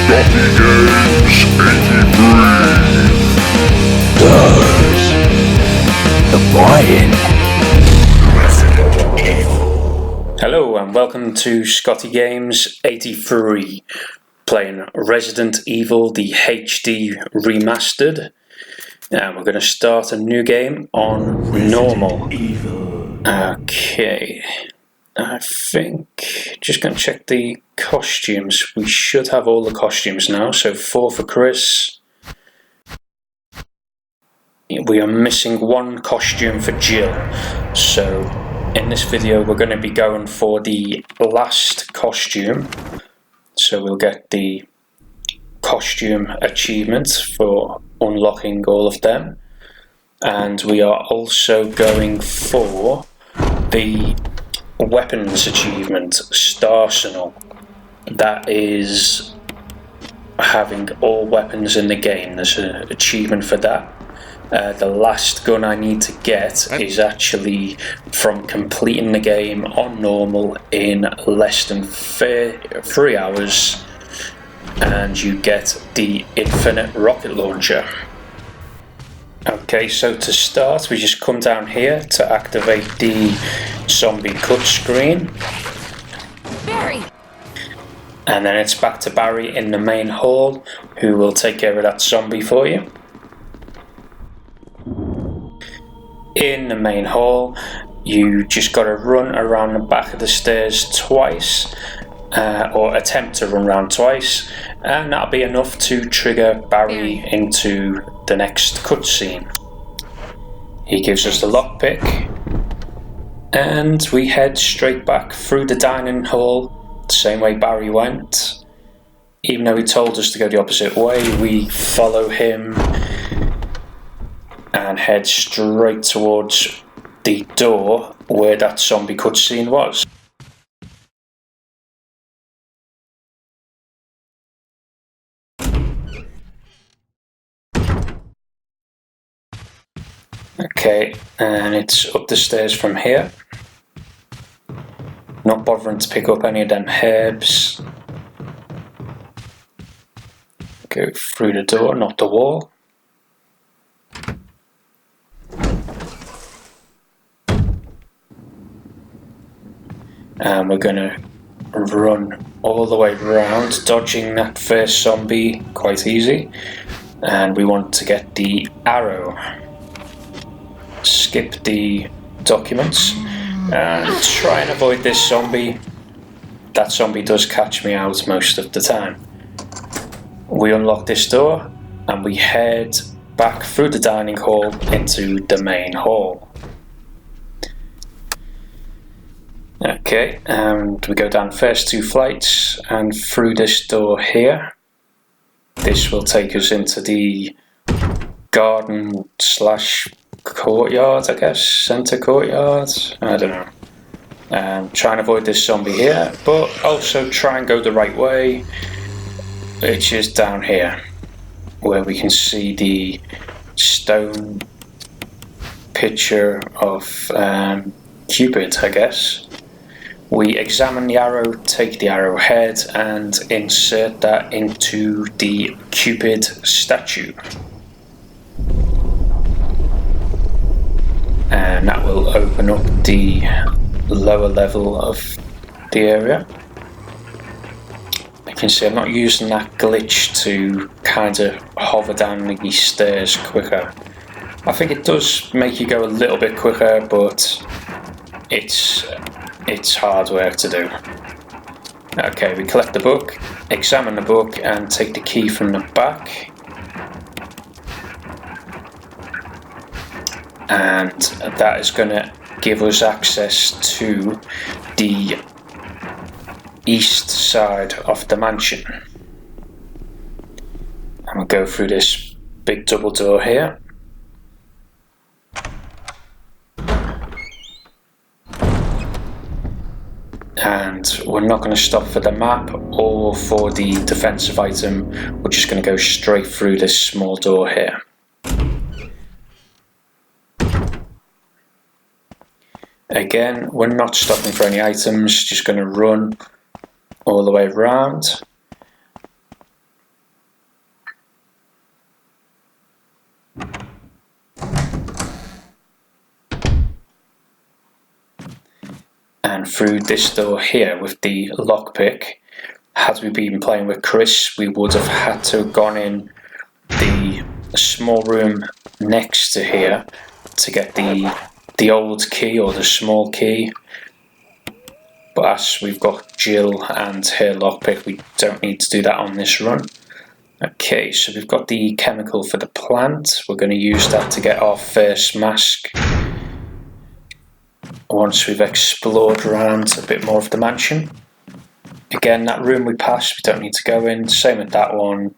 Scotty Gamez 83. Does the buy-in. Hello and welcome to Scotty Gamez 83, playing Resident Evil the HD Remastered. Now we're going to start a new game on normal. Okay, I think just going to check the costumes. We should have all the costumes now, so 4 for Chris. We are missing 1 costume for Jill, so in this video we're going to be going for the last costume, so we'll get the costume achievements for unlocking all of them, and we are also going for the weapons achievement, Starsenal. That is having all weapons in the game. There's an achievement for that. The last gun I need to get is actually from completing the game on normal in less than 3 hours, and you get the infinite rocket launcher. Okay, so to start we just come down here to activate the zombie cut screen. Barry! And then it's back to Barry in the main hall, who will take care of that zombie for you. In the main hall, you just got to run around the back of the stairs twice, or attempt to run around twice, and that'll be enough to trigger Barry into the next cutscene. He gives us the lockpick, and we head straight back through the dining hall, the same way Barry went. Even though he told us to go the opposite way, we follow him and head straight towards the door where that zombie cutscene was. Okay, and it's up the stairs from here. Not bothering to pick up any of them herbs. Go through the door, not the wall. And we're going to run all the way around, dodging that first zombie quite easy. And we want to get the arrow. Skip the documents and try and avoid this zombie. That zombie does catch me out most of the time. We unlock this door and we head back through the dining hall into the main hall. Okay, and we go down the first 2 flights and through this door here. This will take us into the garden slash courtyard, I guess, centre courtyard, I don't know. Try and avoid this zombie here, but also try and go the right way, which is down here, where we can see the stone picture of Cupid, I guess. We examine the arrow, take the arrowhead and insert that into the Cupid statue. And that will open up the lower level of the area. You can see I'm not using that glitch to kind of hover down the stairs quicker. I think it does make you go a little bit quicker, but it's hard work to do. Okay, we collect the book, examine the book and take the key from the back. And that is going to give us access to the east side of the mansion. And we'll go through this big double door here. And we're not going to stop for the map or for the defensive item. We're just going to go straight through this small door here. Again, we're not stopping for any items, just going to run all the way around. going through this door here with the lockpick. Had we been playing with Chris, we would have had to have gone in the small room next to here to get the old key or the small key. But as we've got Jill and her lockpick, we don't need to do that on this run. Okay, so we've got the chemical for the plant. We're going to use that to get our first mask. Once we've explored around a bit more of the mansion. Again, that room we passed, we don't need to go in. Same with that one.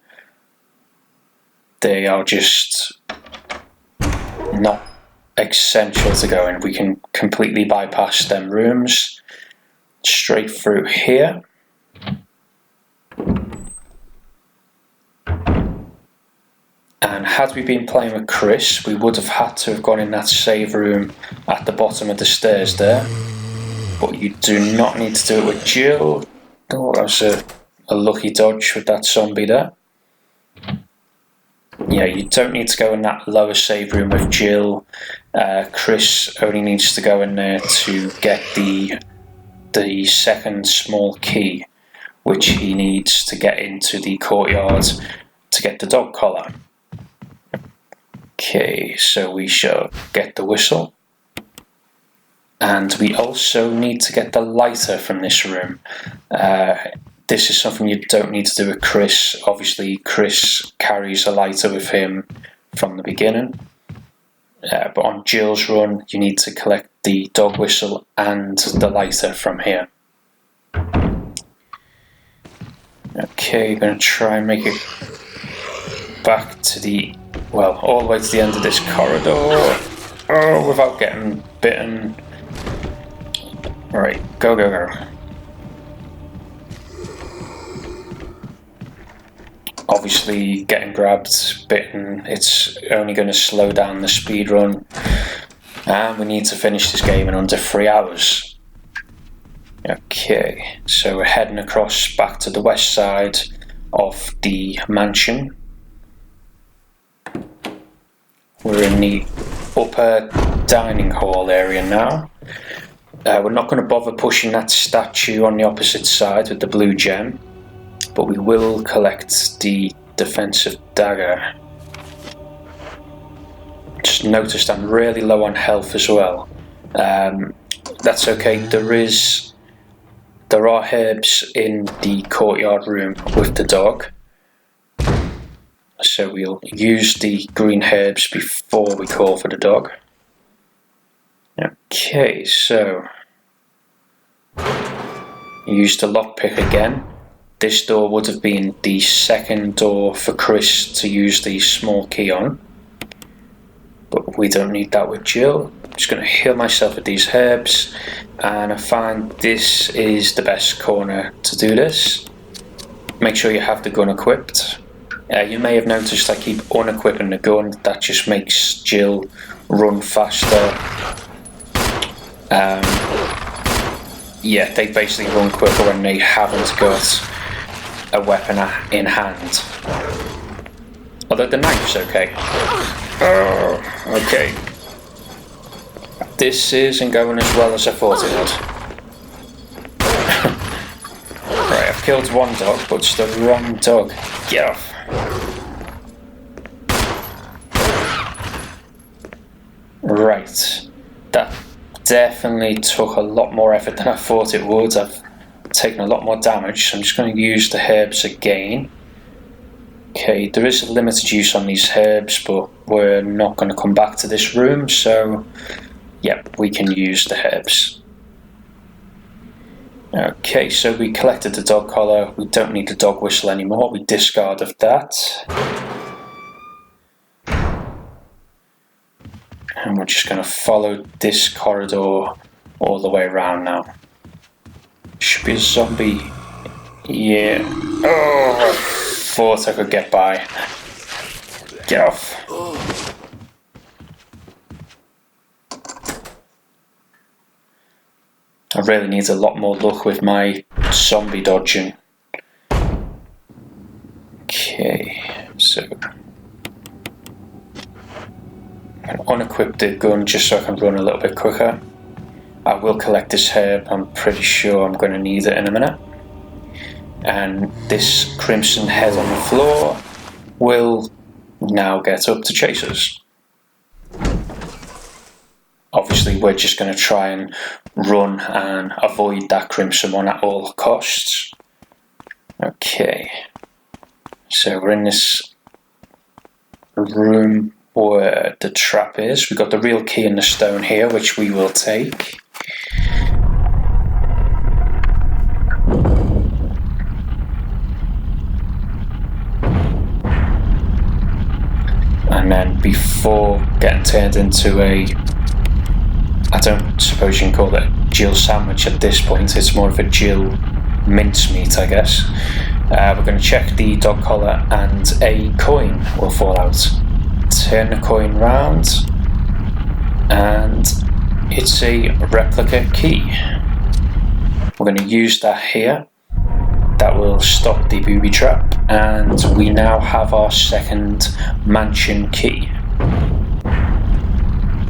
They are just not essential to go in. We can completely bypass them rooms. Straight through here. And had we been playing with Chris, we would have had to have gone in that save room at the bottom of the stairs there. But you do not need to do it with Jill. Oh, that was a lucky dodge with that zombie there. Yeah, you don't need to go in that lower save room with Jill. Chris only needs to go in there to get the second small key, which he needs to get into the courtyard to get the dog collar. Okay, so we shall get the whistle. And we also need to get the lighter from this room. This is something you don't need to do with Chris. Obviously, Chris carries a lighter with him from the beginning. But on Jill's run, you need to collect the dog whistle and the lighter from here. Okay, I'm going to try and make it back to the, well, all the way to the end of this corridor. Oh, without getting bitten. Alright, go, go, go. Obviously, getting grabbed, bitten, it's only going to slow down the speed run. And we need to finish this game in under 3 hours. Okay, so we're heading across back to the west side of the mansion. We're in the upper dining hall area now. We're not going to bother pushing that statue on the opposite side with the blue gem, but we will collect the defensive dagger. Just noticed I'm really low on health as well. That's okay. There are herbs in the courtyard room with the dog, so we'll use the green herbs before we call for the dog. Okay, so use the lockpick again. This door would have been the second door for Chris to use the small key on, but we don't need that with Jill. I'm just going to heal myself with these herbs, and I find this is the best corner to do this. Make sure you have the gun equipped. You may have noticed I keep unequipping the gun. That just makes Jill run faster. Yeah, they basically run quicker when they haven't got a weapon in hand. Although the knife's okay. Oh, okay. This isn't going as well as I thought it would. Right, I've killed one dog, but it's the wrong dog. Get off. Right. That definitely took a lot more effort than I thought it would. I've taken a lot more damage, so I'm just going to use the herbs again. Okay, there is a limited use on these herbs, but we're not going to come back to this room, so yep, we can use the herbs. Okay, so we collected the dog collar. We don't need the dog whistle anymore. We discard of that. And we're just going to follow this corridor all the way around now. Should be a zombie. Yeah. Oh, I thought I could get by. Get off. I really need a lot more luck with my zombie dodging. Okay, so I'm going to unequip the gun just so I can run a little bit quicker. I will collect this herb. I'm pretty sure I'm going to need it in a minute. And this crimson head on the floor will now get up to chase us. Obviously we're just going to try and run and avoid that crimson one at all costs. Okay, so we're in this room where the trap is. We've got the real key in the stone here, which we will take. And then before getting turned into a, I don't suppose you can call it a Jill sandwich at this point, it's more of a Jill mincemeat, I guess. We're going to check the dog collar and a coin will fall out. Turn the coin round and it's a replica key. We're going to use that here. That will stop the booby trap, and we now have our second mansion key.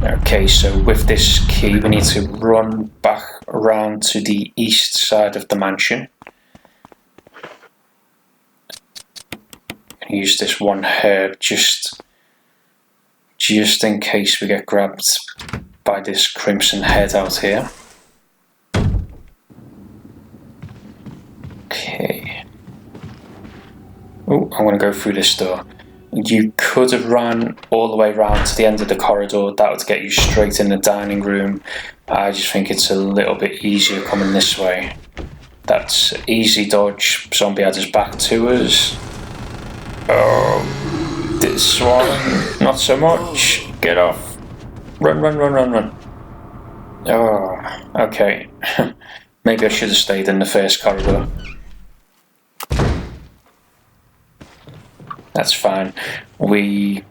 Okay, so with this key we need to run back around to the east side of the mansion. Use this one herb just in case we get grabbed by this crimson head out here. Okay. Oh, I'm going to go through this door. You could have run all the way around to the end of the corridor. That would get you straight in the dining room. I just think it's a little bit easier coming this way. That's easy dodge. Zombie had his back to us. Oh, this one, not so much. Get off. Run, run, run, run, run. Oh, okay. Maybe I should have stayed in the first corridor. That's fine. We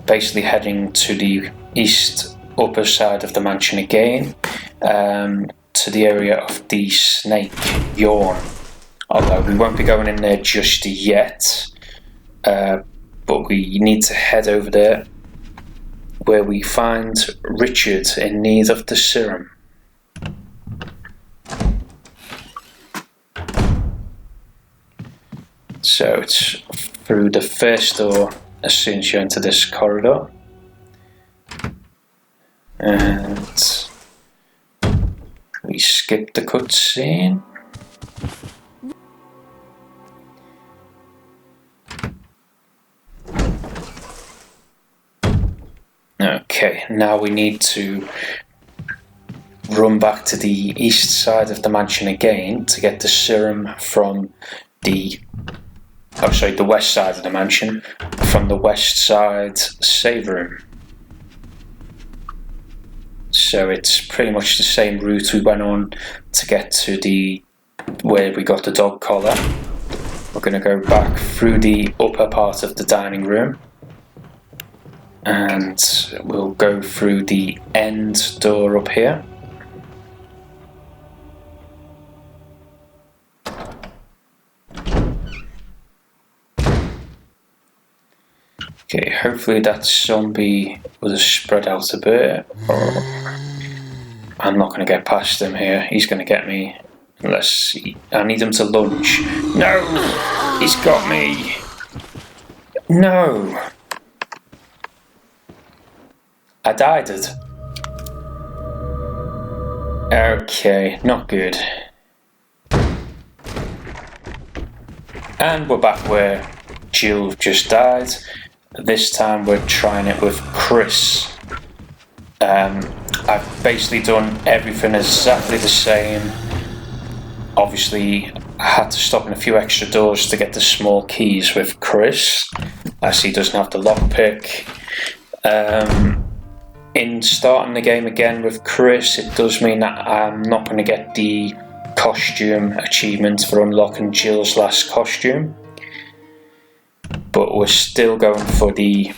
basically heading to the east upper side of the mansion again, to the area of the snake yawn. Although we won't be going in there just yet, but we need to head over there where we find Richard in need of the serum. So it's through the first door as soon as you enter this corridor. And we skip the cutscene. Okay, now we need to run back to the east side of the mansion again to get the serum from the west side of the mansion, from the west side save room. So it's pretty much the same route we went on to get to where we got the dog collar. We're going to go back through the upper part of the dining room, and we'll go through the end door up here. Okay, hopefully that zombie will have spread out a bit. I'm not going to get past him here. He's going to get me. Unless I need him to lunge. No! He's got me! No! I died it. Okay, not good. And we're back where Jill just died. This time we're trying it with Chris. I've basically done everything exactly the same. Obviously I had to stop in a few extra doors to get the small keys with Chris, as he doesn't have the lockpick. In starting the game again with Chris, it does mean that I'm not going to get the costume achievement for unlocking Jill's last costume. But we're still going for the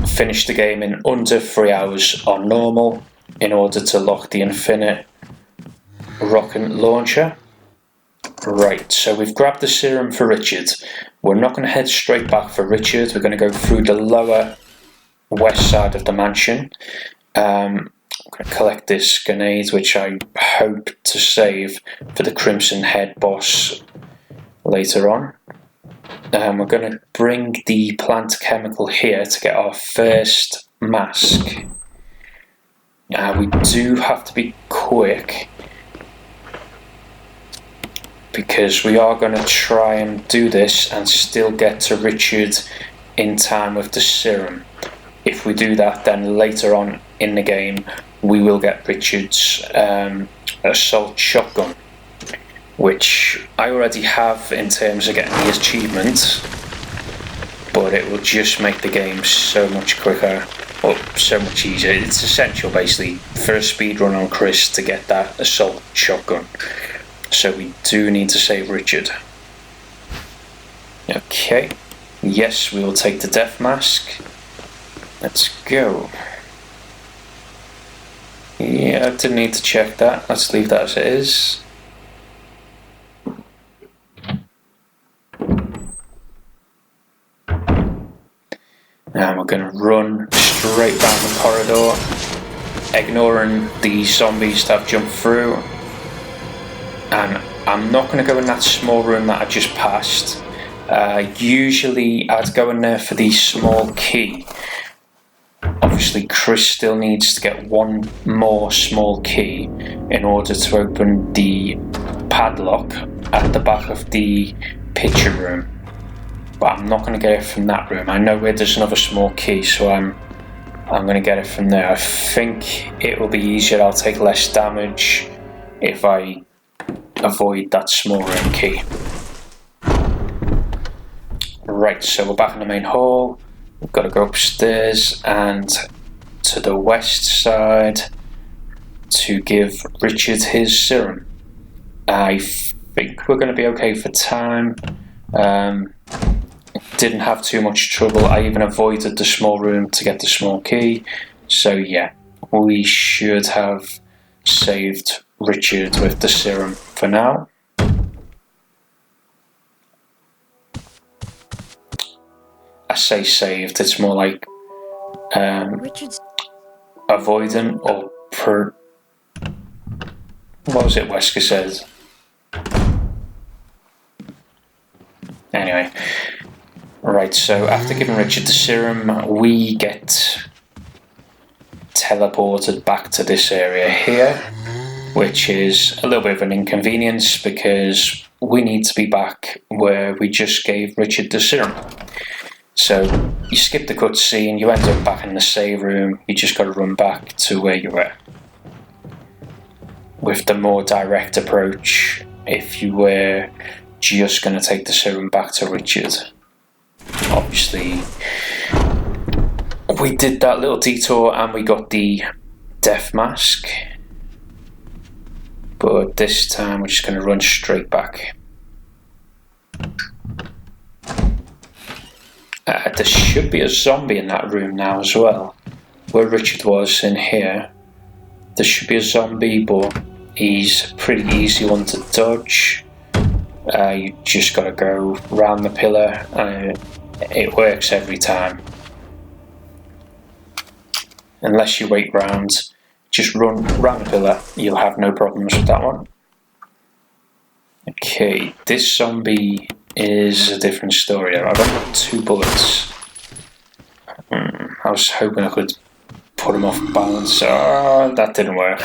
finish the game in under 3 hours on normal in order to lock the infinite rocket launcher. Right, so we've grabbed the serum for Richard. We're not going to head straight back for Richard. We're going to go through the lower west side of the mansion. going to collect this grenade, which I hope to save for the Crimson Head boss later on. We're going to bring the plant chemical here to get our first mask. We do have to be quick, because we are going to try and do this and still get to Richard in time with the serum. If we do that, then later on in the game we will get Richard's assault shotgun, which I already have in terms of getting the achievement, but it will just make the game so much quicker, or so much easier. It's essential basically for a speedrun on Chris to get that assault shotgun. So we do need to save Richard. Okay, yes, we will take the death mask. Let's go. Yeah, I didn't need to check that. Let's leave that as it is. And we're going to run straight down the corridor, ignoring the zombies that have jumped through. And I'm not going to go in that small room that I just passed. Usually I'd go in there for the small key. Obviously Chris still needs to get one more small key in order to open the padlock at the back of the picture room. But I'm not going to get it from that room. I know where there's another small key, so I'm going to get it from there. I think it will be easier. I'll take less damage if I avoid that small room key. Right, so we're back in the main hall. We've got to go upstairs and to the west side to give Richard his serum. I think we're going to be okay for time. Didn't have too much trouble. I even avoided the small room to get the small key. So yeah, we should have saved Richard with the serum for now. I say saved, it's more like avoidant or what was it Wesker says? Anyway, right, so after giving Richard the serum, we get teleported back to this area here, which is a little bit of an inconvenience because we need to be back where we just gave Richard the serum. So you skip the cutscene, you end up back in the save room, you just got to run back to where you were. With the more direct approach, if you were just going to take the serum back to Richard. Obviously, we did that little detour and we got the death mask. But this time we're just going to run straight back. There should be a zombie in that room now as well. Where Richard was in here, there should be a zombie, but he's a pretty easy one to dodge. You just got to go round the pillar. It works every time. Unless you wait round, just run round the pillar, you'll have no problems with that one. Okay, this zombie is a different story. I've only got 2 bullets. I was hoping I could put him off balance. Oh, that didn't work.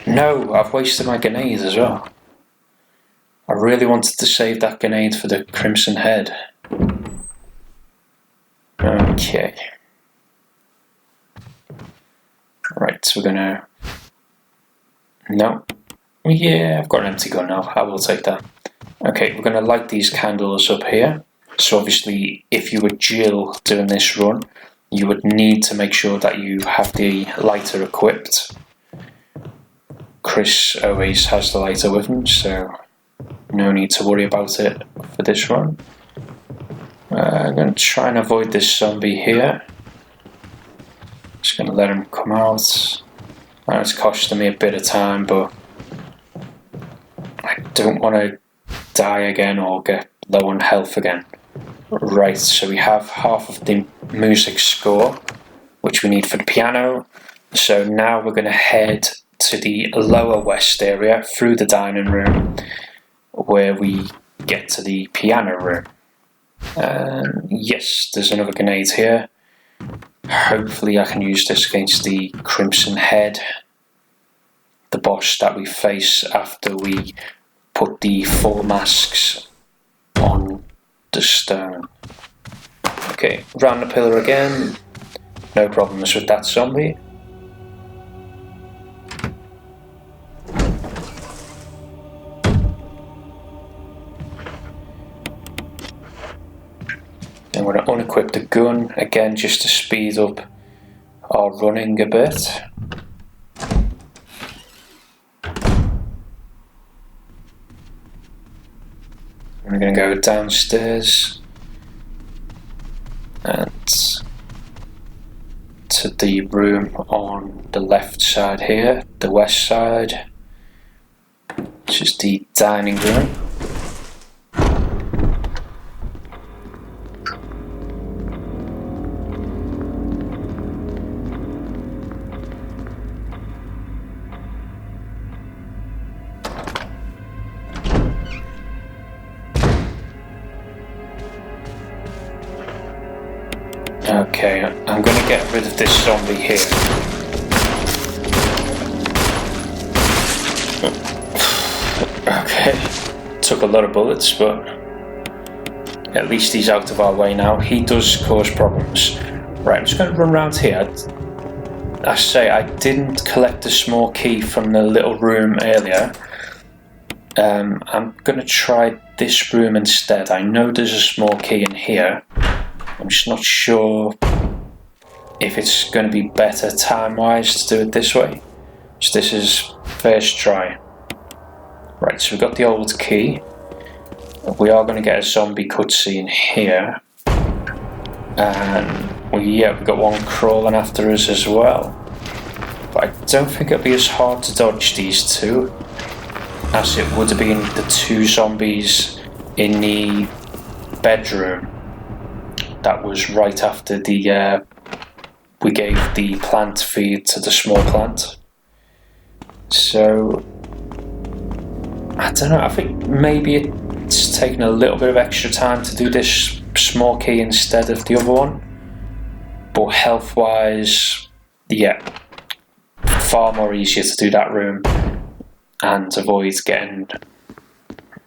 No, I've wasted my grenade as well. I really wanted to save that grenade for the Crimson Head. Okay. Right, so we're gonna... No. Yeah, I've got an empty gun now. I will take that. Okay, we're gonna light these candles up here. So obviously, if you were Jill doing this run, you would need to make sure that you have the lighter equipped. Chris always has the lighter with him, so no need to worry about it for this run. I'm going to try and avoid this zombie here. Just going to let him come out. I know it's costing me a bit of time, but I don't want to die again or get low on health again. Right, so we have half of the music score, which we need for the piano. So now we're going to head to the lower west area through the dining room where we get to the piano room. Yes, there's another grenade here. Hopefully I can use this against the Crimson Head, the boss that we face after we put the 4 masks on the stone. Okay, round the pillar again. No problems with that zombie. I'm going to unequip the gun again just to speed up our running a bit. I'm going to go downstairs and to the room on the left side here, the west side, which is the dining room. Okay, I'm going to get rid of this zombie here. Okay, took a lot of bullets, but at least he's out of our way now. He does cause problems. Right, I'm just going to run around here. I say I didn't collect the small key from the little room earlier. I'm going to try this room instead. I know there's a small key in here. I'm just not sure if it's going to be better time-wise to do it this way. So this is first try. Right, so we've got the old key. We are going to get a zombie cutscene here. And we've got one crawling after us as well. But I don't think it'll be as hard to dodge these two as it would have been the 2 zombies in the bedroom. That was right after the we gave the plant feed to the small plant. So I don't know, I think maybe it's taken a little bit of extra time to do this small key instead of the other one. But health wise, yeah, far more easier to do that room and avoid getting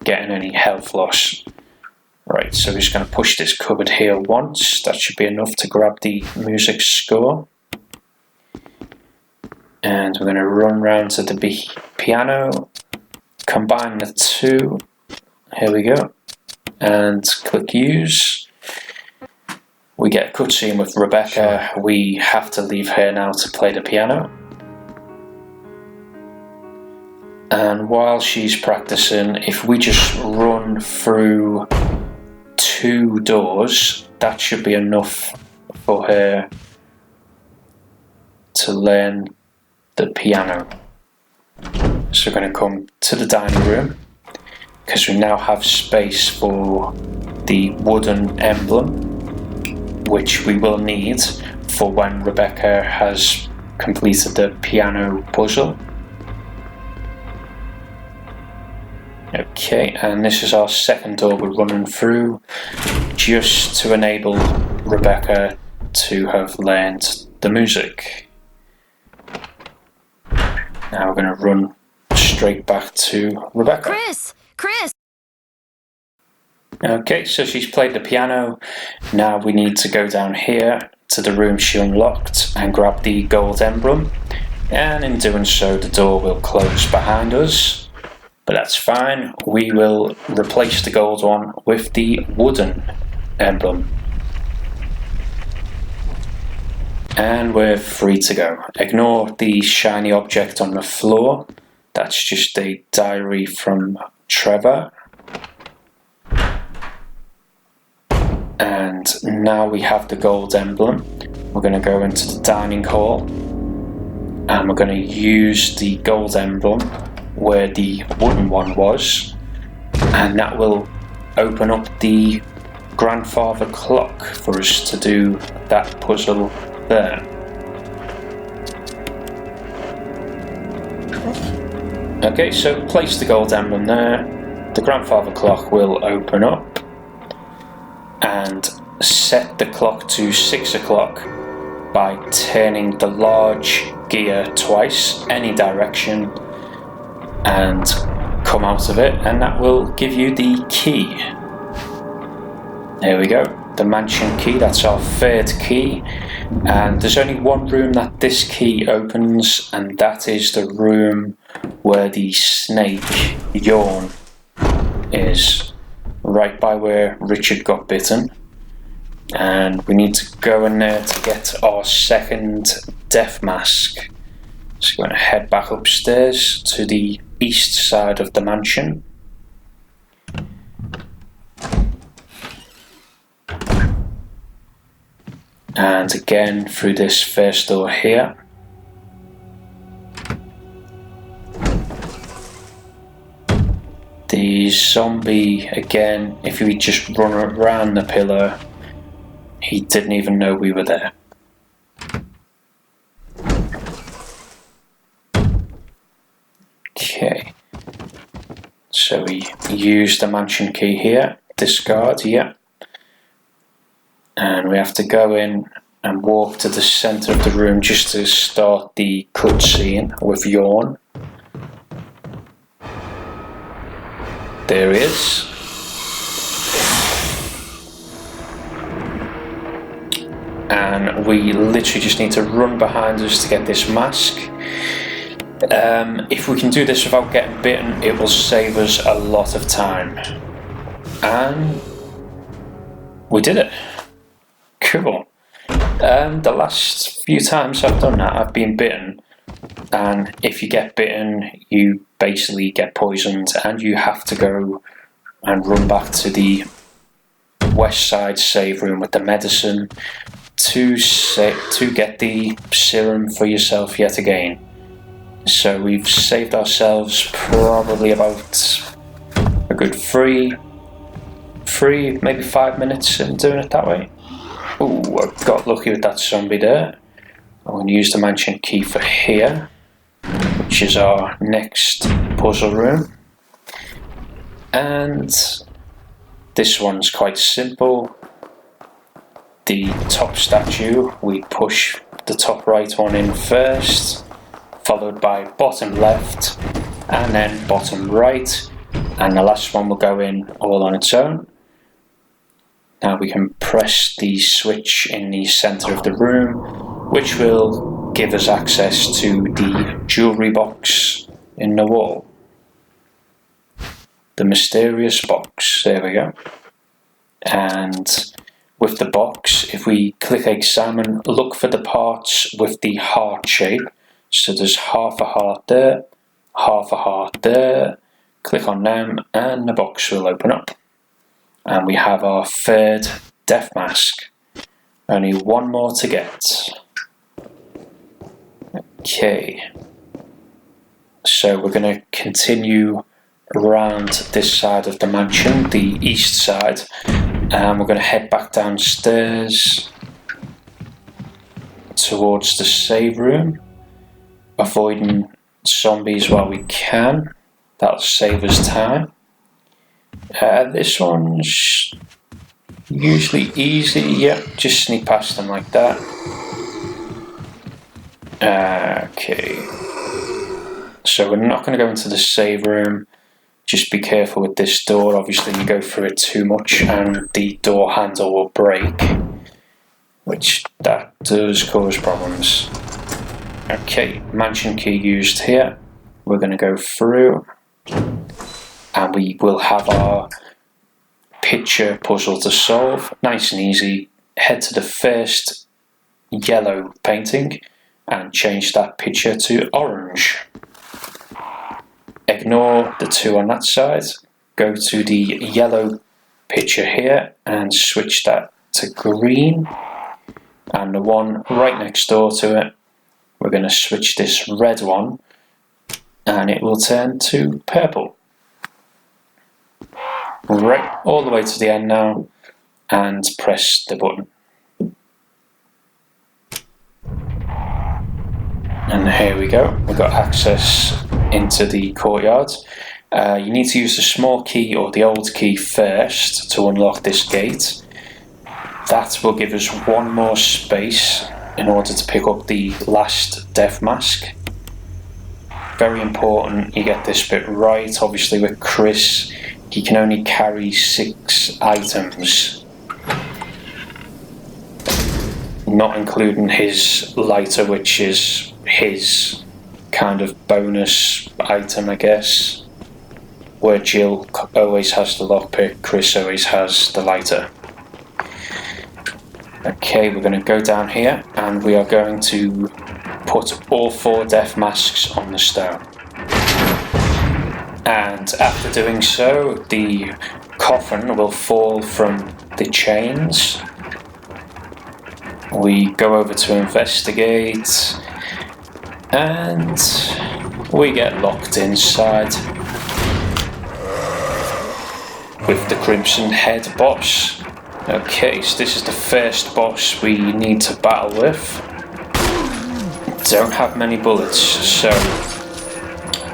any health loss. Right, so we're just going to push this cupboard here once. That should be enough to grab the music score. And we're going to run round to the piano, combine the 2. Here we go. And click use. We get a cutscene with Rebecca. We have to leave her now to play the piano. And while she's practicing, if we just run through 2 doors, that should be enough for her to learn the piano. So we're going to come to the dining room because we now have space for the wooden emblem, which we will need for when Rebecca has completed the piano puzzle. Okay, and this is our second door we're running through, just to enable Rebecca to have learned the music. Now we're going to run straight back to Rebecca. Chris! Okay, so she's played the piano. Now we need to go down here to the room she unlocked and grab the gold emblem. And in doing so, the door will close behind us. But that's fine, we will replace the gold one with the wooden emblem. And we're free to go. Ignore the shiny object on the floor. That's just a diary from Trevor. And now we have the gold emblem. We're going to go into the dining hall. And we're going to use the gold emblem where the wooden one was, and that will open up the grandfather clock for us to do that puzzle there. Okay, so place the gold emblem there. The grandfather clock will open up and set the clock to 6 o'clock by turning the large gear twice, any direction, and come out of it, and that will give you the key. There we go, the mansion key. That's our third key, and there's only one room that this key opens, and that is the room where the snake yawn is, right by where Richard got bitten. And we need to go in there to get our second death mask. So we're going to head back upstairs to the east side of the mansion. And again through this first door here. The zombie, again, if we just run around the pillar, he didn't even know we were there. Okay, so we use the mansion key here, discard, yeah. And we have to go in and walk to the centre of the room just to start the cutscene with Yawn. There he is. And we literally just need to run behind us to get this mask. If we can do this without getting bitten, it will save us a lot of time. And we did it. Cool. The last few times I've done that, I've been bitten. And if you get bitten, you basically get poisoned, and you have to go and run back to the west side save room with the medicine to get the serum for yourself yet again. So we've saved ourselves probably about a good three, maybe 5 minutes in doing it that way. Ooh, I got lucky with that zombie there. I'm going to use the mansion key for here, which is our next puzzle room. And this one's quite simple. The top statue, we push the top right one in first, followed by bottom left, and then bottom right, and the last one will go in all on its own. Now we can press the switch in the centre of the room, which will give us access to the jewellery box in the wall. The mysterious box, there we go. And with the box, if we click examine, look for the parts with the heart shape. So there's half a heart there, half a heart there. Click on them and the box will open up. And we have our third death mask. Only one more to get. Okay. So we're going to continue around this side of the mansion, the east side. And we're going to head back downstairs towards the save room, avoiding zombies while we can. That'll save us time. This one's usually easy, yeah, just sneak past them like that. Okay, so we're not going to go into the save room. Just be careful with this door. Obviously you go through it too much and the door handle will break, which that does cause problems. Okay, mansion key used here. We're going to go through and we will have our picture puzzle to solve. Nice and easy. Head to the first yellow painting and change that picture to orange. Ignore the two on that side. Go to the yellow picture here and switch that to green. And the one right next door to it, we're going to switch this red one and it will turn to purple. Right, all the way to the end now, and press the button. And here we go, we've got access into the courtyard. You need to use the small key or the old key first to unlock this gate. That will give us one more space in order to pick up the last death mask. Very important you get this bit right. Obviously with Chris, he can only carry 6 items, not including his lighter, which is his kind of bonus item, I guess. Where Jill always has the lockpick, Chris always has the lighter. Okay, we're going to go down here and we are going to put all 4 death masks on the stone. And after doing so, the coffin will fall from the chains. We go over to investigate and we get locked inside with the Crimson Head boss. Okay, so this is the first boss we need to battle with. Don't have many bullets, so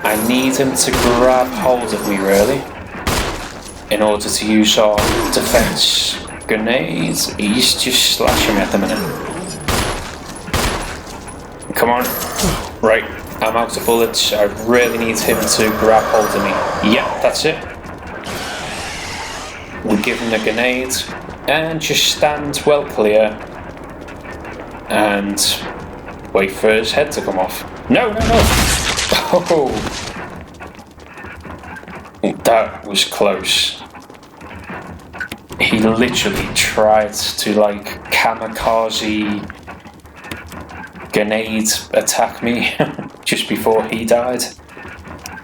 I need him to grab hold of me really in order to use our defense grenades. He's just slashing me at the minute. Come on. Right, I'm out of bullets. I really need him to grab hold of me. Yeah, that's it. We give him the grenade and just stand well clear and wait for his head to come off. No, no, no! Oh, that was close. He literally tried to like kamikaze grenade attack me just before he died.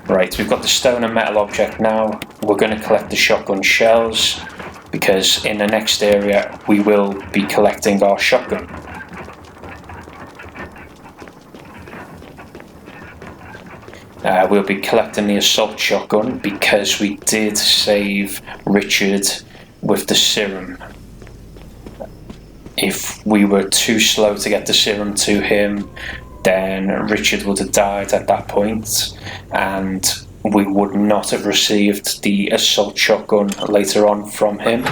Right, we've got the stone and metal object now. We're going to collect the shotgun shells because in the next area we will be collecting our shotgun. We'll be collecting the assault shotgun because we did save Richard with the serum. If we were too slow to get the serum to him, then Richard would have died at that point, and we would not have received the assault shotgun later on from him.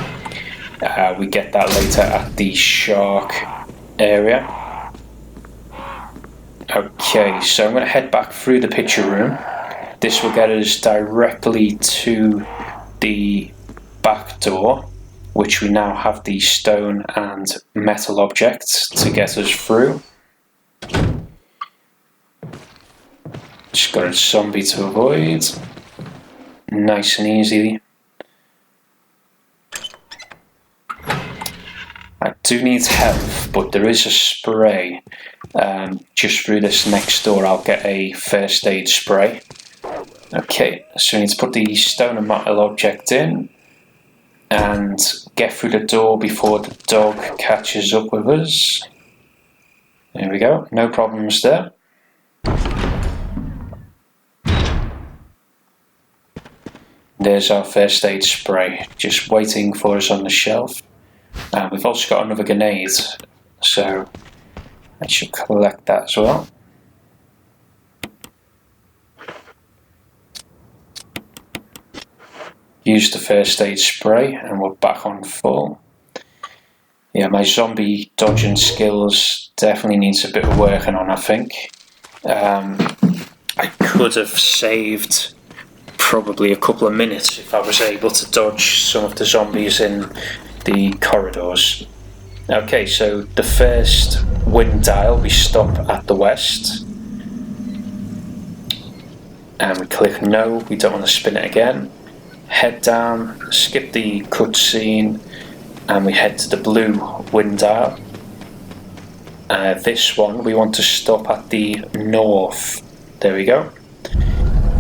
We get that later at the shark area. Okay, so I'm going to head back through the picture room. This will get us directly to the back door, which we now have the stone and metal objects to get us through. Just got a zombie to avoid. Nice and easy. I do need health, but there is a spray. Just through this next door I'll get a first aid spray. Okay, so we need to put the stone and metal object in and get through the door before the dog catches up with us. There we go, no problems there. There's our first aid spray, just waiting for us on the shelf. We've also got another grenade, so I should collect that as well. Use the first aid spray and we're back on full. Yeah, my zombie dodging skills definitely needs a bit of working on, I think. I could have saved probably a couple of minutes if I was able to dodge some of the zombies in the corridors. Okay, so the first wind dial, we stop at the west. And we click no, we don't want to spin it again. Head down, skip the cutscene, and we head to the blue wind dial. This one, we want to stop at the north. There we go.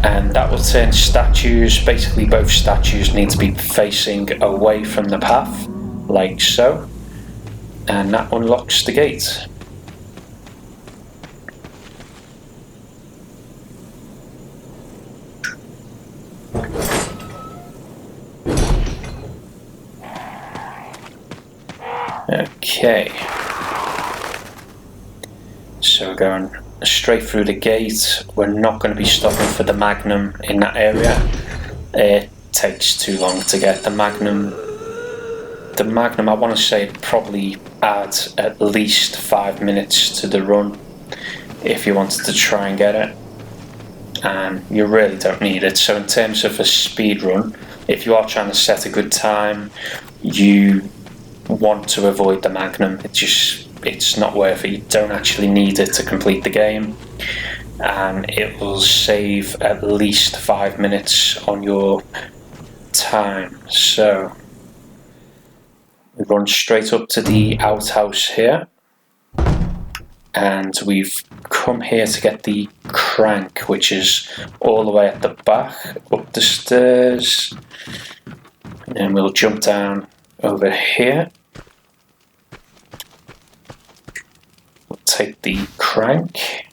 And that will turn statues, basically both statues need to be facing away from the path, like so. And that unlocks the gate. Okay. So we're going straight through the gate. We're not going to be stopping for the Magnum in that area. It takes too long to get the Magnum. The Magnum, I want to say, probably adds at least 5 minutes to the run if you wanted to try and get it. And you really don't need it. So in terms of a speed run, if you are trying to set a good time, you want to avoid the Magnum. It's not worth it. You don't actually need it to complete the game, and it will save at least 5 minutes on your time. So we run straight up to the outhouse here, and we've come here to get the crank, which is all the way at the back, up the stairs, and then we'll jump down over here. We'll take the crank,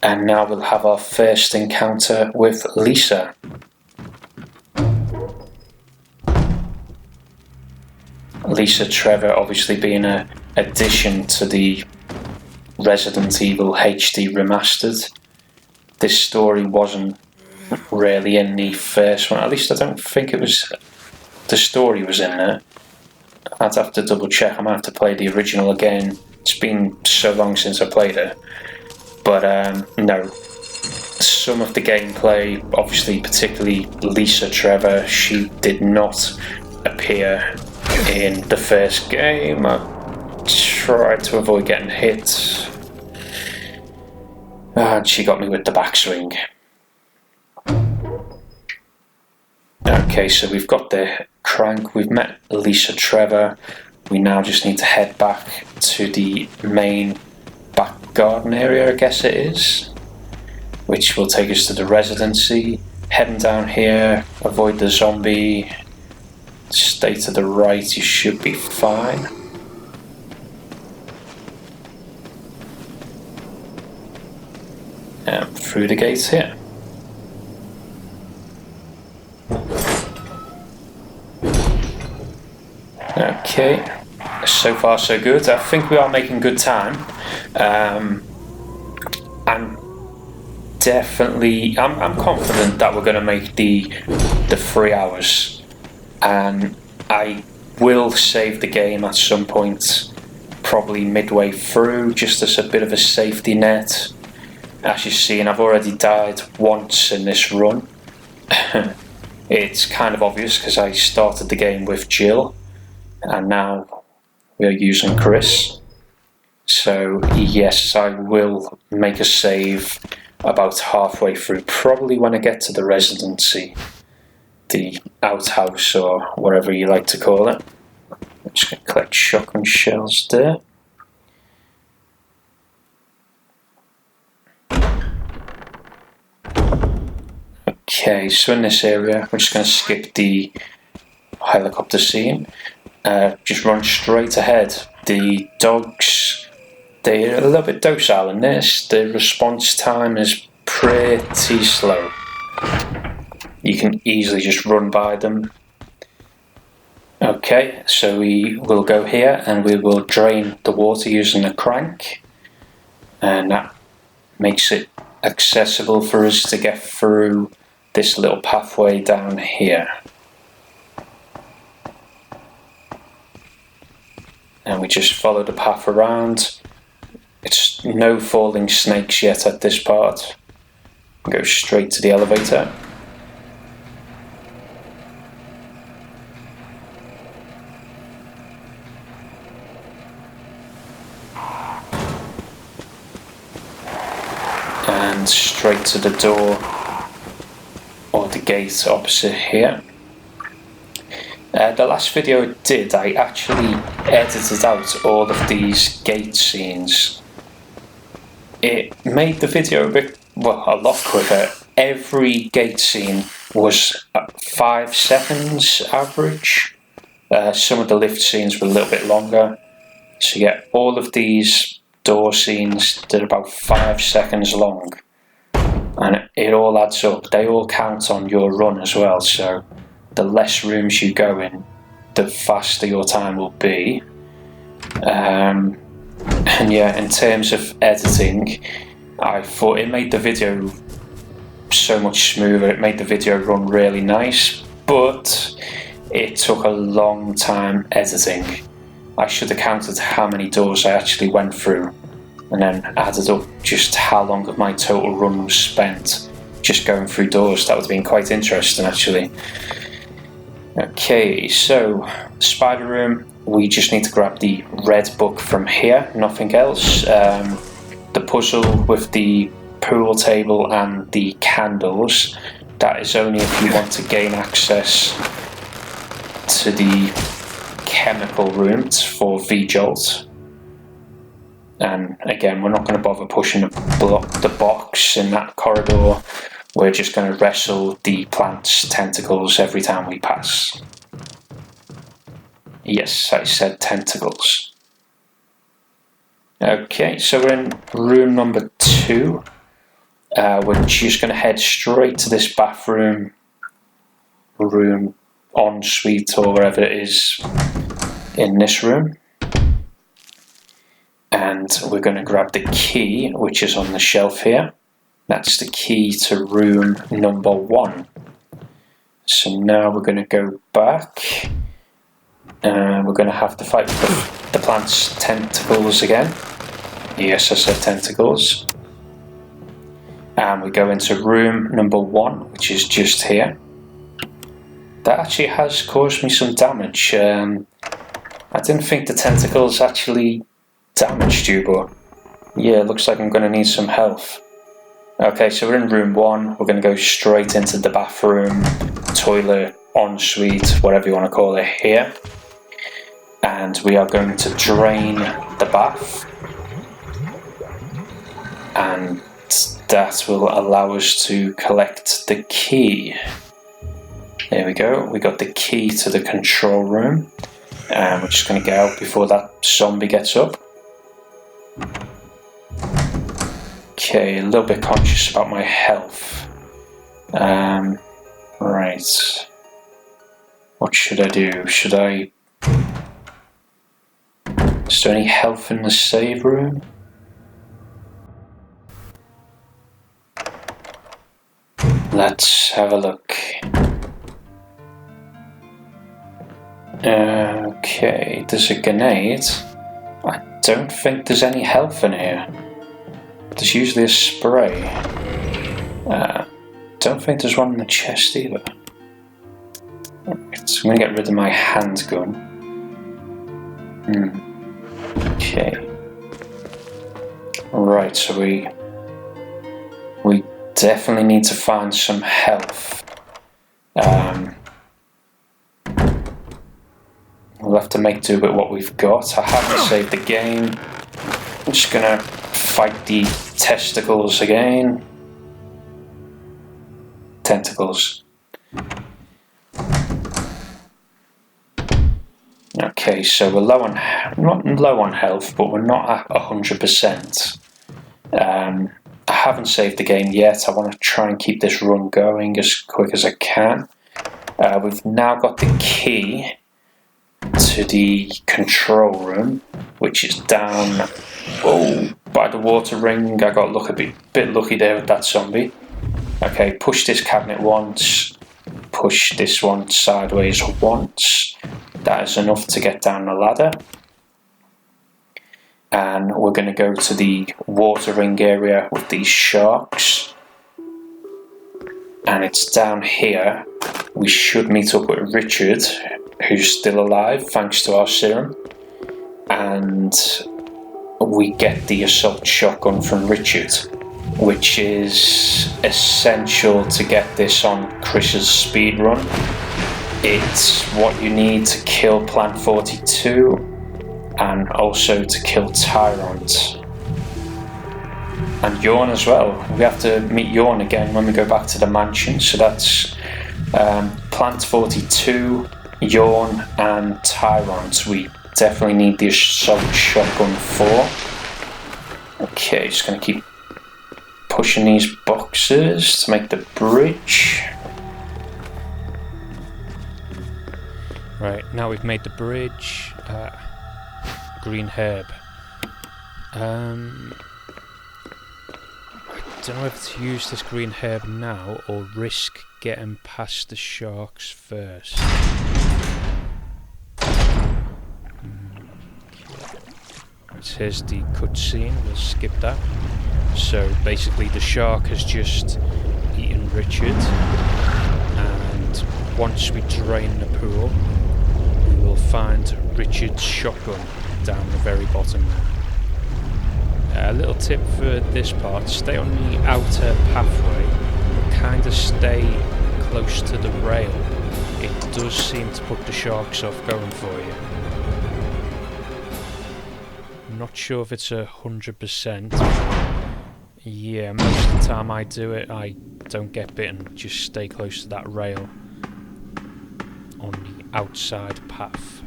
and now we'll have our first encounter with Lisa. Lisa Trevor obviously being an addition to the Resident Evil HD Remastered. This story wasn't really in the first one, at least I don't think it was. The story was in there. I'd have to double check. I might have to play the original again. It's been so long since I played it. But no, some of the gameplay, obviously particularly Lisa Trevor, she did not appear in the first game. I tried to avoid getting hit, and she got me with the backswing. Okay, so we've got the crank, we've met Lisa Trevor. We now just need to head back to the main back garden area, I guess it is, which will take us to the residency. Heading down here, avoid the zombie, stay to the right, you should be fine. And through the gates here. Okay, so far so good. I think we are making good time. I'm confident that we're going to make the 3 hours, and I will save the game at some point, probably midway through, just as a bit of a safety net. As you see, and I've already died once in this run. It's kind of obvious because I started the game with Jill, and now we are using Chris. So yes, I will make a save about halfway through, probably when I get to the residency, the outhouse, or whatever you like to call it. I'm just going to collect shotgun shells there. Okay, so in this area, we're just going to skip the helicopter scene. Just run straight ahead. The dogs, they're a little bit docile in this. The response time is pretty slow. You can easily just run by them. Okay, so we will go here and we will drain the water using the crank, and that makes it accessible for us to get through this little pathway down here. And we just follow the path around. It's no falling snakes yet at this part. Go straight to the elevator. And straight to the door, or the gate opposite here. The last video I did, I actually edited out all of these gate scenes. It made the video a lot quicker. Every gate scene was 5 seconds average. Some of the lift scenes were a little bit longer. So you get all of these door scenes that are about 5 seconds long. And it all adds up. They all count on your run as well, so the less rooms you go in, the faster your time will be. And yeah, in terms of editing, I thought it made the video so much smoother. It made the video run really nice, but it took a long time editing. I should have counted how many doors I actually went through and then added up just how long of my total run was spent just going through doors. That would have been quite interesting actually. Okay, so spider room, we just need to grab the red book from here, nothing else. The puzzle with the pool table and the candles, that is only if you want to gain access to the chemical room for V-Jolt. And again, we're not going to bother pushing the box in that corridor. We're just going to wrestle the plant's tentacles every time we pass. Yes, I said tentacles. Okay, so we're in room number 2. We're just going to head straight to this bathroom, room, ensuite, or wherever it is in this room. And we're going to grab the key, which is on the shelf here. That's the key to room number 1. So now we're going to go back. We're going to have to fight the plant's tentacles again. Yes, I said tentacles. And we go into room number 1, which is just here. That actually has caused me some damage. I didn't think the tentacles actually damaged you, but yeah, it looks like I'm going to need some health. Okay, so we're in room 1. We're going to go straight into the bathroom, toilet, ensuite, whatever you want to call it here. And we are going to drain the bath. And that will allow us to collect the key. There we go, we got the key to the control room. And we're just going to get out before that zombie gets up. Okay, a little bit conscious about my health. Right. What should I do? Is there any health in the save room? Let's have a look. Okay, there's a grenade. I don't think there's any health in here. There's usually a spray. Don't think there's one in the chest either. Right, so I'm going to get rid of my handgun. Okay. Right, so we definitely need to find some health. We'll have to make do with what we've got. I haven't saved the game. I'm just gonna fight the testicles again. Tentacles. Okay, so we're low on, not low on health, but we're not at 100%. I haven't saved the game yet. I want to try and keep this run going as quick as I can. We've now got the key to the control room, which is down by the water ring. I got a bit lucky there with that zombie. Okay, push this cabinet once, push this one sideways once. That is enough to get down the ladder. And we're going to go to the water ring area with these sharks. And it's down here. We should meet up with Richard, who's still alive thanks to our serum. And we get the assault shotgun from Richard, which is essential to get this on Chris's speed run. It's what you need to kill Plant 42 and also to kill Tyrant. And Yawn as well. We have to meet Yawn again when we go back to the mansion. So that's Plant 42, Yawn and Tyrant. We definitely need the assault shotgun for. Okay, just going to keep pushing these boxes to make the bridge. Right, now we've made the bridge. Green herb. I don't know if to use this green herb now or risk getting past the sharks first. Right, here's the cutscene, we'll skip that. So basically the shark has just eaten Richard, and once we drain the pool we will find Richard's shotgun down the very bottom there. A little tip for this part, stay on the outer pathway, kind of stay close to the rail. It does seem to put the sharks off going for you. I'm not sure if it's 100%. Yeah, most of the time I do it, I don't get bitten, just stay close to that rail on the outside path.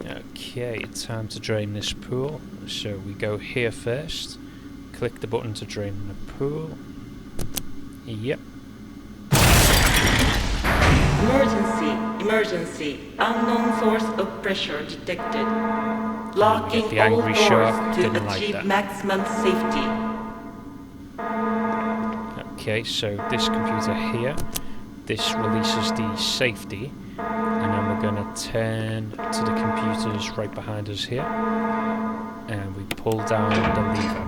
Okay, time to drain this pool. So we go here first, click the button to drain the pool. Yep. Emergency. Unknown source of pressure detected. Locking the angry all shark doors to didn't like achieve that. maximum safety. Okay, so this computer here, this releases the safety, and then we're going to turn to the computers right behind us here, and we pull down the lever.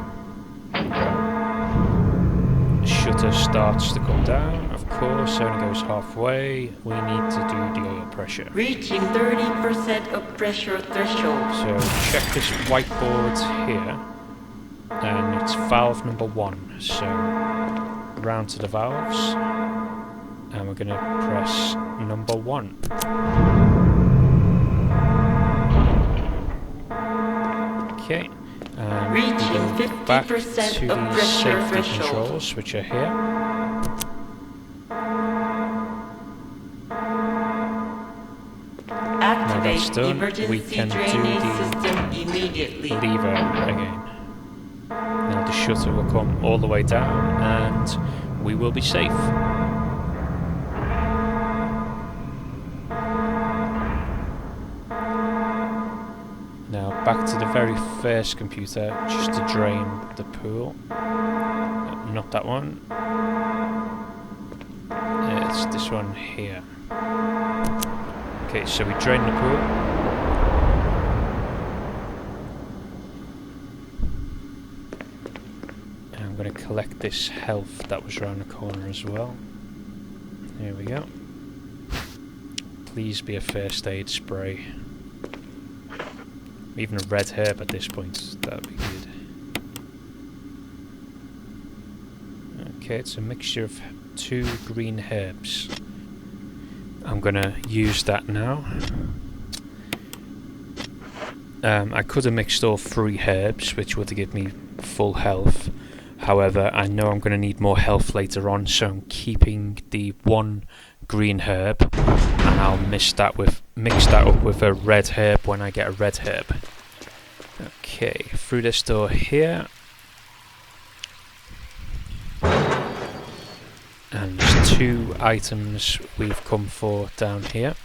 The shutter starts to come down, of course, only goes halfway. We need to do the oil pressure. Reaching 30% of pressure threshold. So check this whiteboard here, and it's valve number 1. So round to the valves, and we're going to press number 1. Okay, and we go back to the safety controls, which are here. Now that's done, we can do the lever again. Now the shutter will come all the way down and we will be safe. Now back to the very first computer just to drain the pool. Not that one. It's this one here. Okay, so we drain the pool. And I'm going to collect this health that was around the corner as well. Here we go. Please be a first aid spray. Even a red herb at this point, that would be good. Okay, it's a mixture of 2 green herbs. I'm gonna use that now. I could have mixed all 3 herbs, which would have given me full health. However, I know I'm gonna need more health later on, so I'm keeping the 1 green herb, and I'll mix that up with a red herb when I get a red herb. Okay, through this door here. And there's 2 items we've come for down here.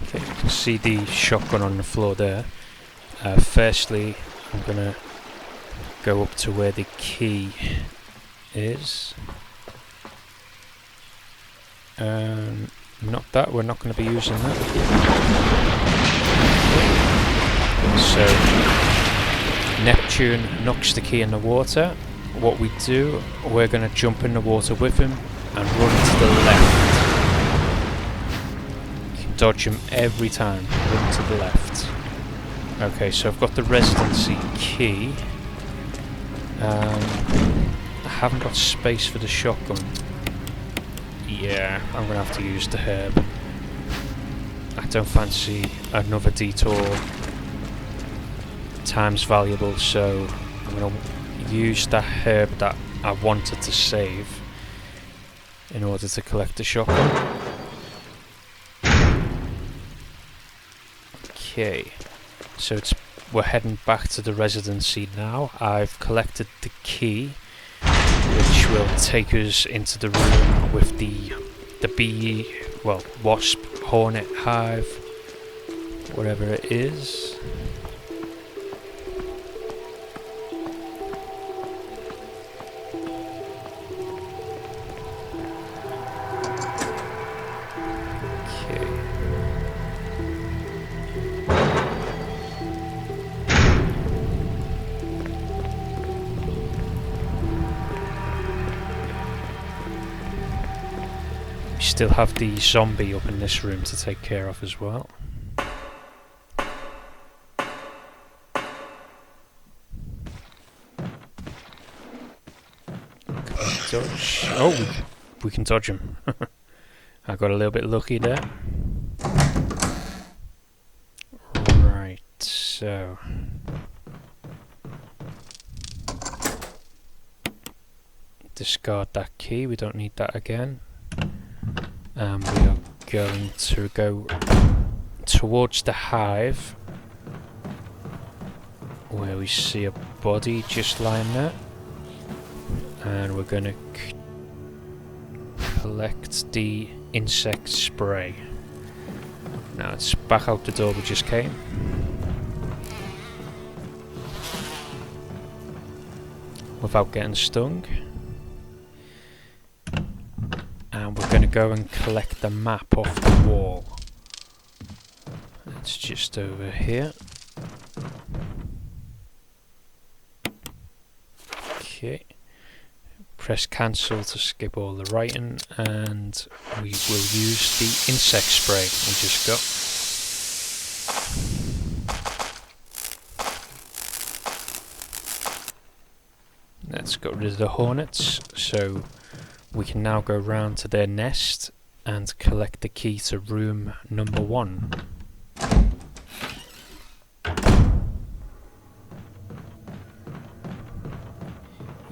Okay, you can see the shotgun on the floor there. Firstly, I'm gonna go up to where the key is. Not that, we're not going to be using that. So Neptune knocks the key in the water. What we do, we're going to jump in the water with him and run to the left. You can dodge him every time, run to the left. Okay, so I've got the residency key. I haven't got space for the shotgun. Yeah, I'm going to have to use the herb. I don't fancy another detour. Time's valuable, so I'm going to use that herb that I wanted to save in order to collect the shotgun. Okay, so we're heading back to the residency now. I've collected the key, which will take us into the room with the the bee, well, wasp, hornet, hive, whatever it is. Still have the zombie up in this room to take care of as well. Dodge. Oh, we can dodge him. I got a little bit lucky there. Right, so discard that key, we don't need that again. We are going to go towards the hive where we see a body just lying there, and we're going to collect the insect spray. Now it's back out the door we just came. Without getting stung. And we're going to go and collect the map off the wall. It's just over here. Okay. Press cancel to skip all the writing, and we will use the insect spray we just got. Let's get rid of the hornets, so we can now go round to their nest and collect the key to room number 1.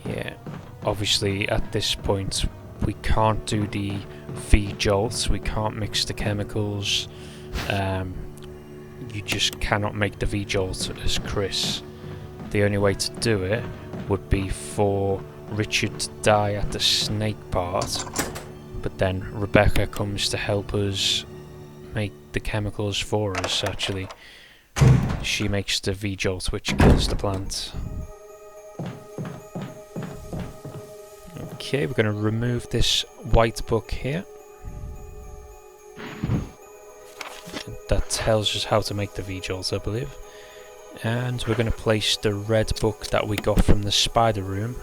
Yeah, obviously at this point we can't do the V-jolts, we can't mix the chemicals. You just cannot make the V-jolt as Chris. The only way to do it would be for Richard to die at the snake part, but then Rebecca comes to help us make the chemicals for us. Actually, she makes the V-jolt which kills the plant. Okay, we're going to remove this white book here. That tells us how to make the V-jolt, I believe. And we're going to place the red book that we got from the spider room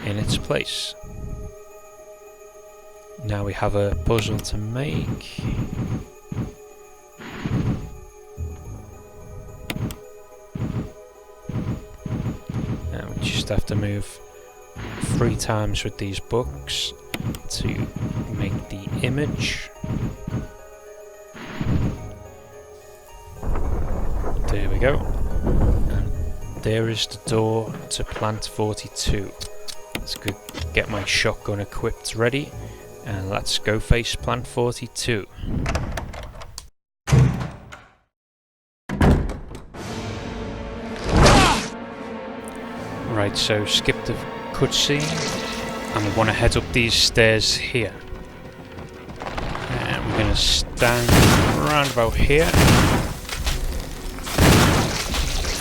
in its place. Now we have a puzzle to make. And we just have to move 3 times with these books to make the image. There we go. And there is the door to plant 42. Let's go get my shotgun equipped ready, and let's go face plant 42. Right, so skip the cutscene, and we want to head up these stairs here. And we're going to stand around about here.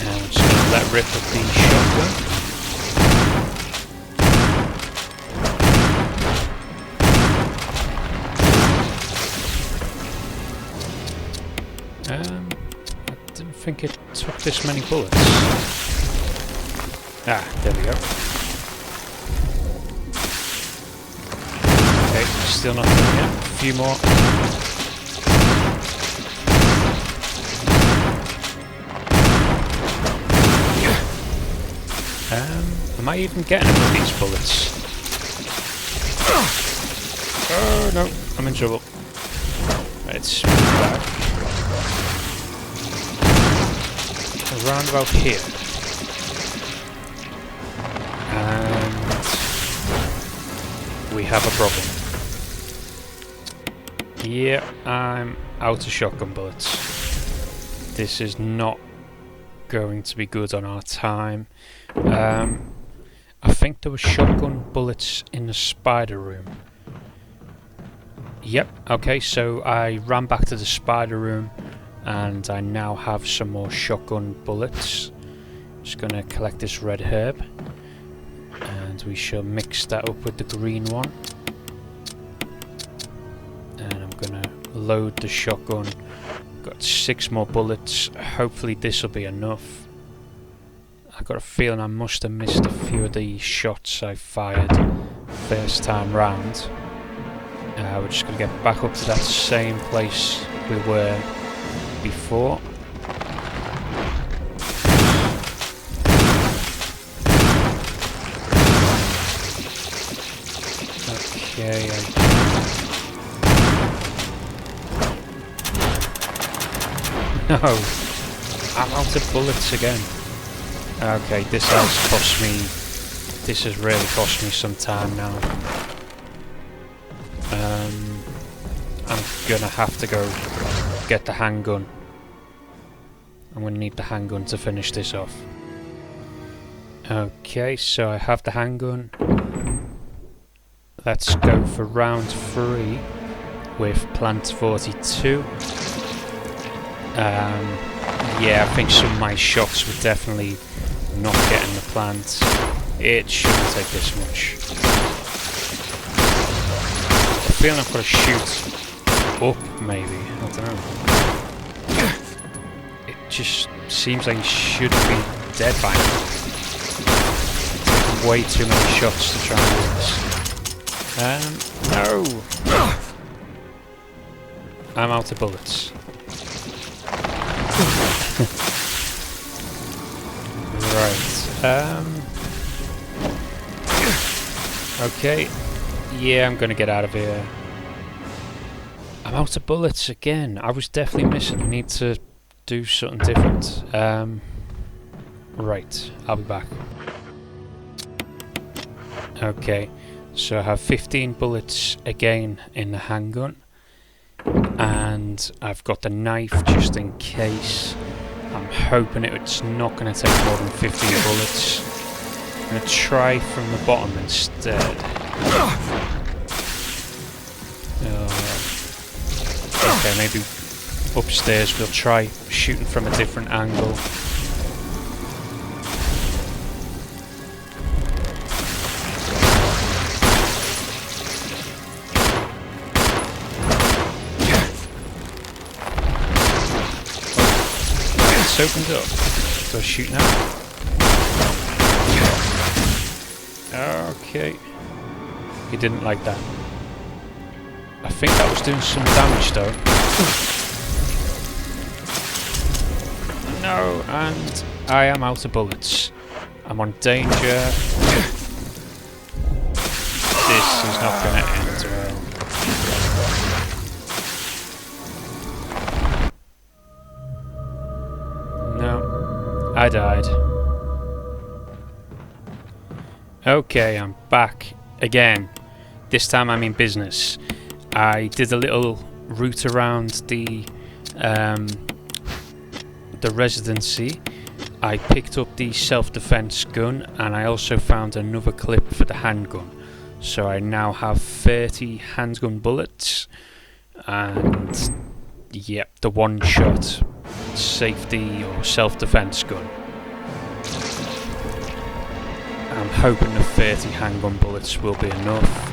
And we're just going to let rip of the shotgun. I didn't think it took this many bullets. Ah, there we go. Okay, still not done yet. A few more. Am I even getting any of these bullets? Oh no, I'm in trouble. Right, it's back. Around about here. And we have a problem. Yeah, I'm out of shotgun bullets. This is not going to be good on our time. I think there were shotgun bullets in the spider room. Yep, okay, so I ran back to the spider room and I now have some more shotgun bullets. Just gonna collect this red herb and we shall mix that up with the green one. And I'm gonna load the shotgun. Got 6 more bullets. Hopefully this will be enough. I got a feeling I must have missed a few of the shots I fired first time round. We're just going to get back up to that same place we were before. Okay, no! I'm out of bullets again. Okay, this has cost me... This has really cost me some time now. I'm gonna have to go get the handgun. I'm gonna need the handgun to finish this off. Okay, so I have the handgun. Let's go for round 3 with Plant 42. Yeah, I think some of my shots were definitely not getting the plant. It shouldn't take this much. I feel I've got to shoot up, maybe. I don't know. It just seems like he should be dead by now. Taking way too many shots to try and do this. No! I'm out of bullets. Right. Okay. Yeah, I'm gonna get out of here. I'm out of bullets again. I was definitely missing. I need to do something different. Right. I'll be back. Okay. So I have 15 bullets again in the handgun. And I've got the knife just in case. I'm hoping it's not going to take more than 15 bullets. I'm going to try from the bottom instead. Okay, maybe upstairs we'll try shooting from a different angle. Opened up. Do I shoot now? Okay. He didn't like that. I think that was doing some damage though. No, and I am out of bullets. I'm on danger. This is not going to end well. I died. Okay, I'm back again. This time I'm in business. I did a little route around the residency. I picked up the self-defense gun and I also found another clip for the handgun. So I now have 30 handgun bullets and yep, the one-shot safety or self-defense gun. I'm hoping the 30 handgun bullets will be enough.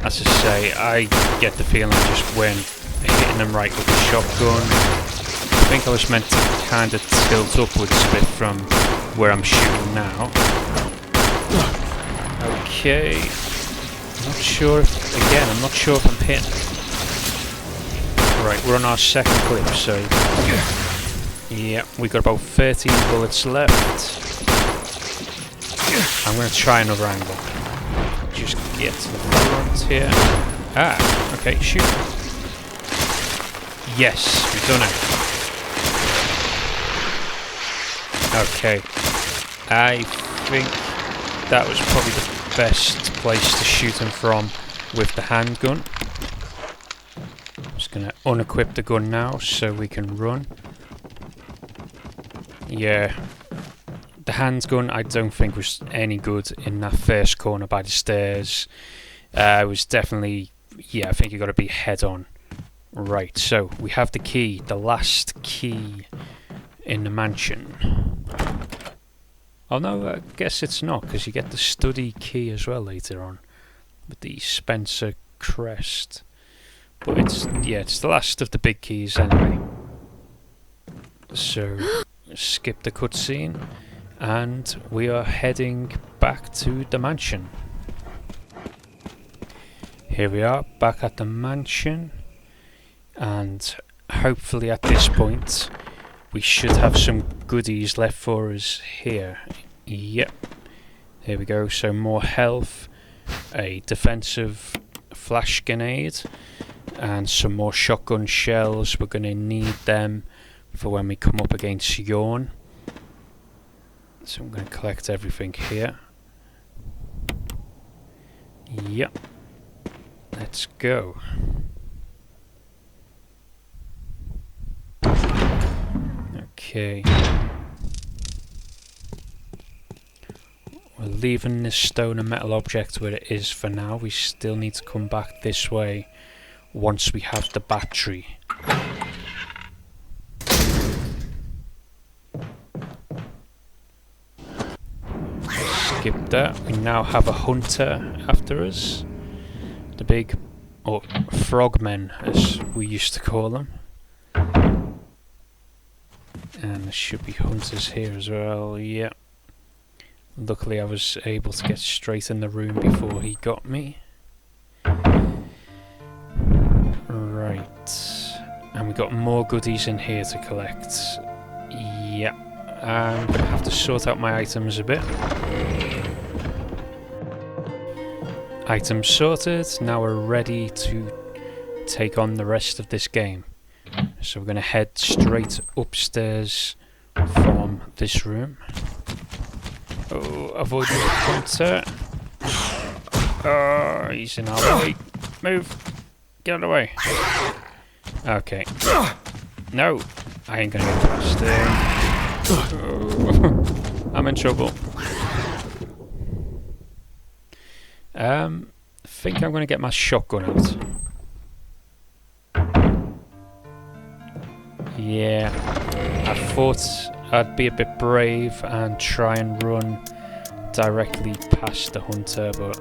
As I say, I get the feeling I just went hitting them right with the shotgun. I think I was meant to kind of tilt upwards a bit from where I'm shooting now. Okay. I'm not sure if, again, I'm not sure if I'm hitting. Right, we're on our second clip, so yeah, we got about 13 bullets left. I'm going to try another angle. Just get to the front here. Ah, okay, shoot. Yes, we've done it. Okay, I think that was probably the best place to shoot him from with the handgun. Just going to unequip the gun now so we can run. Yeah, the handgun I don't think was any good in that first corner by the stairs. It was definitely yeah, I think you got to be head on. Right, so we have the key, the last key in the mansion. Oh no, I guess it's not, because you get the study key as well later on with the Spencer crest. But it's the last of the big keys anyway. So skip the cutscene, and we are heading back to the mansion. Here we are, back at the mansion, and hopefully at this point we should have some goodies left for us here. Yep, here we go. So more health, a defensive flash grenade, and some more shotgun shells. We're going to need them for when we come up against Yawn. So I'm going to collect everything here. Yep. Let's go. Okay. We're leaving this stone and metal object where it is for now. We still need to come back this way once we have the battery. Skip that. We now have a hunter after us. The big, or frogmen as we used to call them. And there should be hunters here as well, yeah. Luckily I was able to get straight in the room before he got me. Right. And we got more goodies in here to collect. Yeah. I'm going to have to sort out my items a bit. Items sorted, now we're ready to take on the rest of this game. So we're going to head straight upstairs from this room. Oh, avoid the hunter. Oh, he's in our way. Move. Get out of the way. Okay. No, I ain't going to get past him. Oh, I'm in trouble. I think I'm going to get my shotgun out. Yeah, I thought I'd be a bit brave and try and run directly past the hunter, but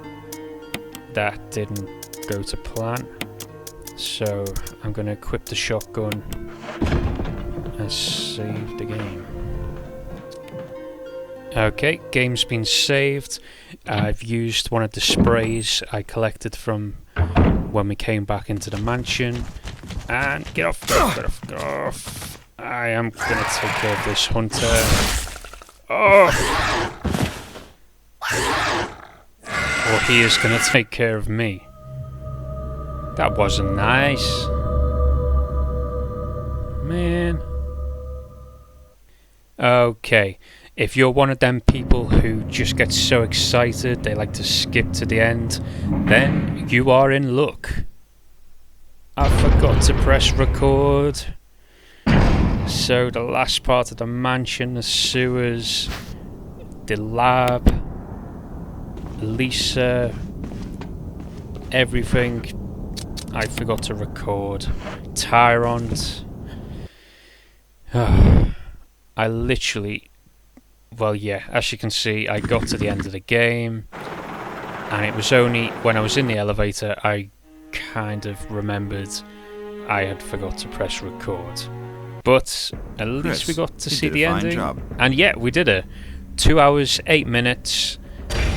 that didn't go to plan. So I'm going to equip the shotgun and save the game. Okay, game's been saved. I've used one of the sprays I collected from when we came back into the mansion. And get off, get off. I am going to take care of this hunter. Oh! Or he is going to take care of me. That wasn't nice. Man. Okay. If you're one of them people who just get so excited they like to skip to the end, then you are in luck. I forgot to press record. So the last part of the mansion, the sewers, the lab, Lisa, everything, I forgot to record. Tyrant. I literally... Well, yeah, as you can see, I got to the end of the game, and it was only when I was in the elevator I kind of remembered I had forgot to press record. But at least we got to see the ending. Job. And yeah, we did it. 2 hours, 8 minutes,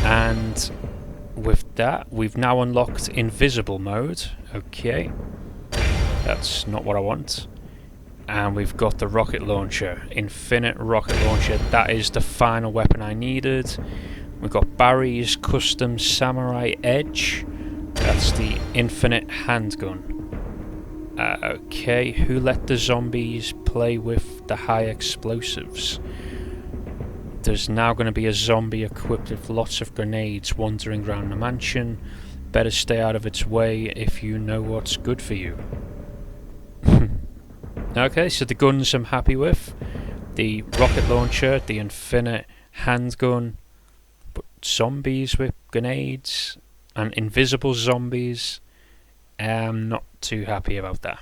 and with that, we've now unlocked invisible mode. Okay, that's not what I want. And we've got the rocket launcher, infinite rocket launcher. That is the final weapon I needed. We've got Barry's custom samurai edge. That's the infinite handgun. Okay, who let the zombies play with the high explosives? There's now going to be a zombie equipped with lots of grenades wandering around the mansion. Better stay out of its way if you know what's good for you. Okay, so the guns I'm happy with. The rocket launcher, the infinite handgun, but zombies with grenades, and invisible zombies, I'm not too happy about that.